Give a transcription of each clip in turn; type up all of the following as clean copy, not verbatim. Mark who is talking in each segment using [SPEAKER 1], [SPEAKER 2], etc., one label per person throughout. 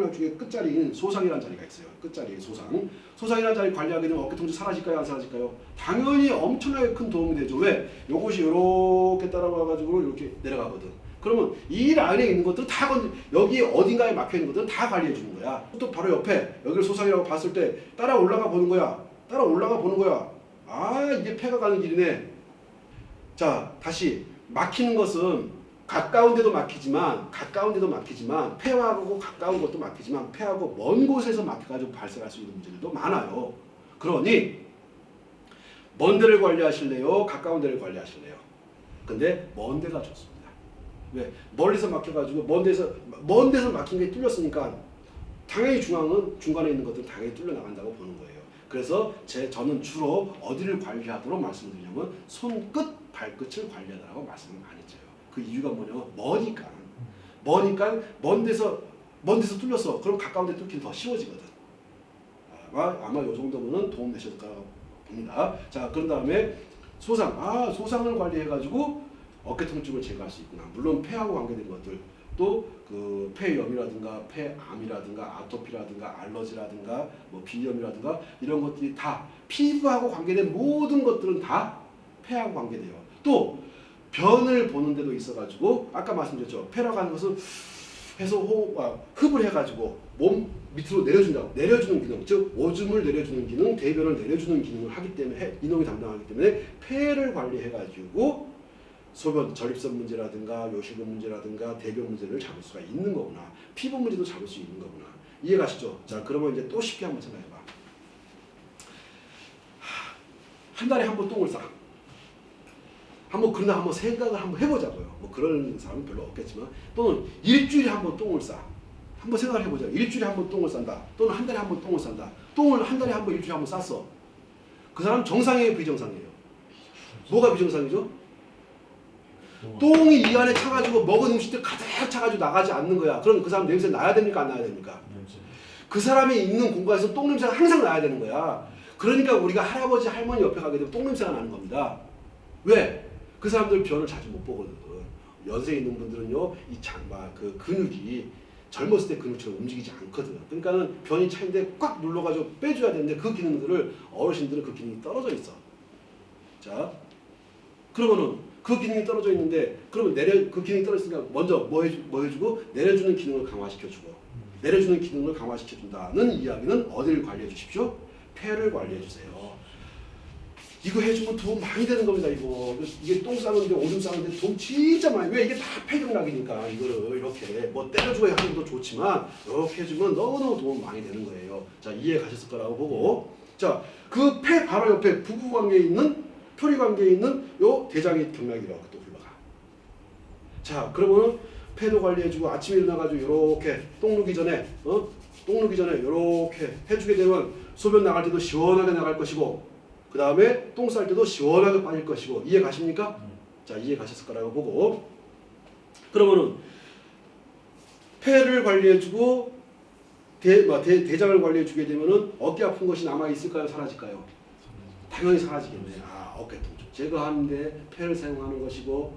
[SPEAKER 1] 폐활량 중에 끝자리인 소상이라는 자리가 있어요. 끝자리 소상. 소상이라는 자리 관리하게 되면 어깨 통증 사라질까요? 안 사라질까요? 당연히 엄청나게 큰 도움이 되죠. 왜? 요것이 이렇게 따라와가지고 이렇게 내려가거든. 그러면 이 라인에 있는 것들은 다 여기 어딘가에 막혀 있는 것들은 다 관리해 주는 거야. 또 바로 옆에 여기를 소상이라고 봤을 때 따라 올라가 보는 거야. 따라 올라가 보는 거야. 아, 이게 폐가 가는 길이네. 자, 다시 막히는 것은 가까운 데도 막히지만 폐하고 가까운 것도 막히지만 폐하고 먼 곳에서 막혀가지고 발생할 수 있는 문제들도 많아요. 그러니 먼 데를 관리하실래요? 가까운 데를 관리하실래요? 근데 먼 데가 좋습니다. 왜? 멀리서 막혀가지고 먼 데서 막힌 게 뚫렸으니까 당연히 중간에 있는 것들은 당연히 뚫려 나간다고 보는 거예요. 그래서 저는 주로 어디를 관리하도록 말씀드리냐면 손끝, 발끝을 관리하라고 말씀을 많이 드려요. 그 이유가 뭐냐면 머니까 먼 데서 뚫렸어. 그럼 가까운 데 뚫기는 더 쉬워지거든. 아마 이 정도면은 도움 되셨을 거라고 봅니다. 자, 그런 다음에 소상을 관리해가지고 어깨 통증을 제거할 수 있구나. 물론 폐하고 관계된 것들, 또 그 폐염이라든가 폐암이라든가 아토피라든가 알러지라든가 뭐 비염이라든가 이런 것들이 다 피부하고 관계된 모든 것들은 다 폐하고 관계돼요. 또 변을 보는 데도 있어가지고 아까 말씀드렸죠. 폐라고 하는 것은 해서 흡을 해가지고 몸 밑으로 내려준다고. 내려주는 기능, 즉 오줌을 내려주는 기능, 대변을 내려주는 기능을 하기 때문에 이놈이 담당하기 때문에 폐를 관리해가지고 소변, 전립선 문제라든가 요실금 문제라든가 대변 문제를 잡을 수가 있는 거구나. 피부 문제도 잡을 수 있는 거구나. 이해가시죠? 자, 그러면 이제 또 쉽게 한번 생각해봐. 한 달에 한 번 똥을 싸. 그러나 한번 생각을 한번 해보자고요. 뭐 그런 사람은 별로 없겠지만, 또는 일주일에 한 번 똥을 싸. 한번 생각을 해보자. 일주일에 한 번 똥을 싼다. 또는 한 달에 한 번 똥을 싼다. 똥을 한 달에 한 번, 일주일에 한 번 쌌어. 그 사람 정상이에요, 비정상이에요? 뭐가 비정상이죠? 똥이 이 안에 차가지고 먹은 음식들 가득 차가지고 나가지 않는 거야. 그럼 그 사람 냄새 나야 됩니까? 안 나야 됩니까? 그 사람이 있는 공간에서 똥 냄새가 항상 나야 되는 거야. 그러니까 우리가 할아버지, 할머니 옆에 가게 되면 똥 냄새가 나는 겁니다. 왜? 그 사람들 변을 자주 못 보거든. 연세에 있는 분들은요, 그 근육이 젊었을 때 근육처럼 움직이지 않거든. 그러니까는 변이 차인데 꽉 눌러가지고 빼줘야 되는데 그 기능들을 어르신들은 그 기능이 떨어져 있어. 자, 그러면은 그 기능이 떨어져 있는데 그러면 그 기능이 떨어졌으니까 먼저 뭐 해주고 내려주는 기능을 강화시켜주고 내려주는 기능을 강화시켜준다는 이야기는 어디를 관리해 주십시오? 폐를 관리해 주세요. 이거 해주면 도움 많이 되는 겁니다. 이게 똥 싸는데 오줌 싸는데 도움 진짜 많이. 왜? 이게 다 폐경락이니까 이거를 이렇게 뭐 때려주고 하는 것도 좋지만 이렇게 해주면 너무너무 도움 많이 되는 거예요. 자, 이해 가셨을 거라고 보고, 자, 그 폐 바로 옆에 부부관계에 있는 표리관계에 있는 요 대장의 경락이라고 또 흘러가. 자, 그러면은 폐도 관리해주고 아침에 일어나가지고 이렇게 똥 누기 전에 이렇게 해주게 되면 소변 나갈 때도 시원하게 나갈 것이고, 그 다음에 똥 쌀 때도 시원하게 빠질 것이고. 이해 가십니까? 자, 이해 가셨을 거라고 보고, 그러면은 폐를 관리해주고 대장을 관리해주게 되면은 어깨 아픈 것이 남아 있을까요? 사라질까요? 당연히 사라지겠네. 어깨 통증 제거하는데 폐를 사용하는 것이고,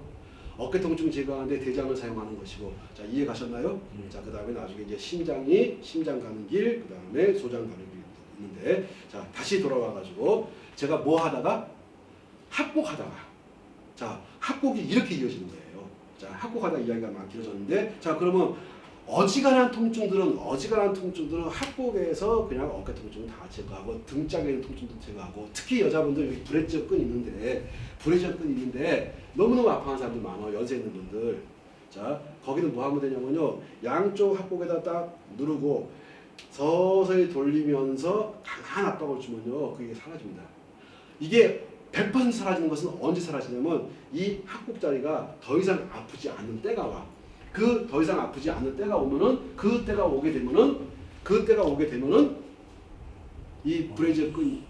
[SPEAKER 1] 어깨 통증 제거하는데 대장을 사용하는 것이고. 자, 이해 가셨나요? 자, 그 다음에 나중에 이제 심장 가는 길, 그 다음에 소장 가는 길이 있는데, 자, 다시 돌아와가지고 제가 뭐 하다가 합곡하다가, 자, 합곡이 이렇게 이어지는 거예요. 자, 합곡하다 이야기가 막 길어졌는데, 자, 그러면 어지간한 통증들은 합곡에서 그냥 어깨 통증 다 제거하고 등짝에 있는 통증도 제거하고, 특히 여자분들 여기 브레지어끈 있는데 너무너무 아파하는 사람들 많아요. 연세 있는 분들. 자, 거기는 뭐 하면 되냐면요, 양쪽 합곡에다 딱 누르고 서서히 돌리면서 강한 압박을 주면요, 그게 사라집니다. 이게 100% 사라지는 것은 언제 사라지냐면 이 합곡 자리가 더 이상 아프지 않는 때가 와. 그 더 이상 아프지 않는 때가 오면은, 그때가 오게 되면은 이 브레지어끈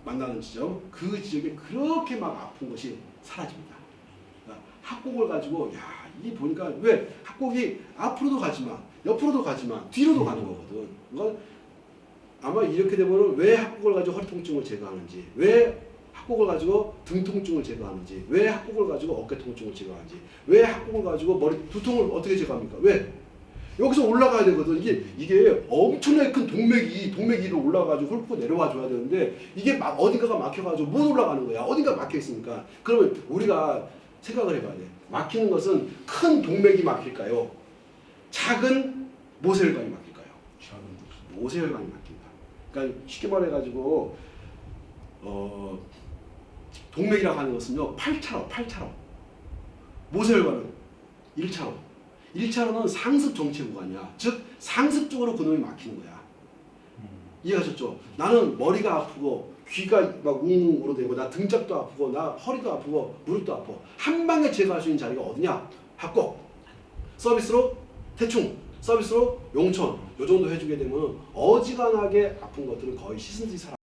[SPEAKER 1] 만나는 지점, 그 지역에 그렇게 막 아픈 것이 사라집니다. 그러니까 합곡을 가지고, 야, 이 보니까 왜 합곡이 앞으로도 가지만 옆으로도 가지만 뒤로도 가는 거거든. 그러니까 아마 이렇게 되면은 왜 합곡을 가지고 허리 통증을 제거하는지, 왜 합곡을 가지고 등 통증을 제거하는지, 왜 합곡을 가지고 어깨 통증을 제거하는지, 왜 합곡을 가지고 머리 두통을 어떻게 제거합니까? 왜? 여기서 올라가야 되거든. 이게 엄청나게 큰 동맥이 위로 올라가지고 훑고 내려와 줘야 되는데 이게 막 어딘가가 막혀가지고 못 올라가는 거야. 어딘가 막혀 있으니까. 그러면 우리가 생각을 해봐야 돼. 막히는 것은 큰 동맥이 막힐까요? 작은 모세혈관이 막힐까요? 모세혈관이 막힌다. 그러니까 쉽게 말해가지고 동맥이라고 하는 것은요 8차로. 모세혈관은 1차로. 1차로는 상습 정체 구간이야. 즉 상습적으로 그놈이 막히는 거야. 이해하셨죠? 나는 머리가 아프고 귀가 막 웅웅 울어대고 나 등짝도 아프고 나 허리도 아프고 무릎도 아파. 한 방에 제거할 수 있는 자리가 어디냐? 합곡. 서비스로 대충. 서비스로 용천. 요 정도 해주게 되면 어지간하게 아픈 것들은 거의 씻은 듯이 살아.